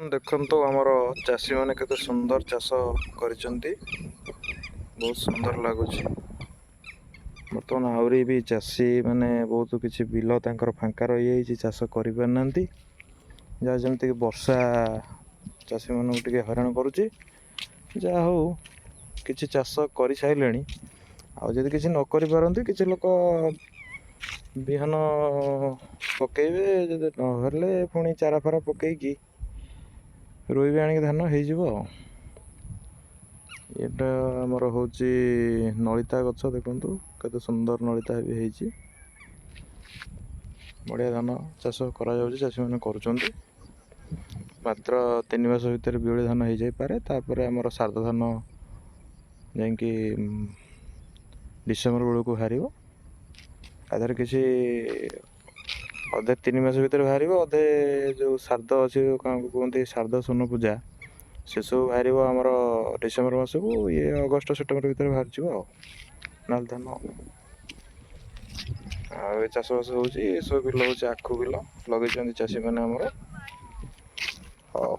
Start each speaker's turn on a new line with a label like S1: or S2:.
S1: ଦେଖନ୍ତୁ ଆମର ଚାଷୀ ମାନେ କେତେ ସୁନ୍ଦର ଚାଷ କରିଛନ୍ତି, ବହୁତ ସୁନ୍ଦର ଲାଗୁଛି। ବର୍ତ୍ତମାନ ଆହୁରି ବି ଚାଷୀ ମାନେ ବହୁତ କିଛି ବିଲ ତାଙ୍କର ଫାଙ୍କା ରହିଯାଇଛି, ଚାଷ କରିପାରୁନାହାନ୍ତି। ଯାହା ଯେମିତିକି ବର୍ଷା ଚାଷୀମାନଙ୍କୁ ଟିକେ ହଇରାଣ କରୁଛି। ଯାହା ହଉ କିଛି ଚାଷ କରିସାରିଲେଣି, ଆଉ ଯଦି କିଛି ନ କରିପାରନ୍ତି କିଛି ଲୋକ ବିହନ ପକେଇବେ, ଯଦି ନହେଲେ ପୁଣି ଚାରା ଫାରା ପକେଇକି ରୋଇବେ, ଆଣିକି ଧାନ ହେଇଯିବ। ଆଉ ଏଇଟା ଆମର ହେଉଛି ନଳିତା ଗଛ, ଦେଖନ୍ତୁ କେତେ ସୁନ୍ଦର ନଳିତା ବି ହେଇଛି। ବଢ଼ିଆ ଧାନ ଚାଷ କରାଯାଉଛି, ଚାଷୀମାନେ କରୁଛନ୍ତି। ମାତ୍ର 3 ମାସ ଭିତରେ ବିଉଳି ଧାନ ହେଇଯାଇପାରେ। ତାପରେ ଆମର ଶାରଦ ଧାନ ଯାଇକି ଡିସେମ୍ବର ବେଳକୁ ବାହାରିବ। ତା ଦେହରେ କିଛି ଅଧେ 3 ମାସ ଭିତରେ ବାହାରିବ, ଅଧେ ଯେଉଁ ଶାରଦ ଅଛି, କ'ଣ କୁହନ୍ତି ଶାରଦ ସ୍ୱର୍ଣ୍ଣ ପୂଜା, ସେସବୁ ବାହାରିବ ଆମର ଡିସେମ୍ବର ମାସକୁ। ଇଏ ଅଗଷ୍ଟ ସେପ୍ଟେମ୍ବର ଭିତରେ ବାହାରିଯିବ ଆଉ ନାଲି ଧାନ। ଆଉ ଏ ଚାଷବାସ ହେଉଛି, ଏସବୁ ବିଲ ହେଉଛି ଆଖୁ ବିଲ ଲଗେଇଛନ୍ତି ଚାଷୀମାନେ ଆମର। ହଉ।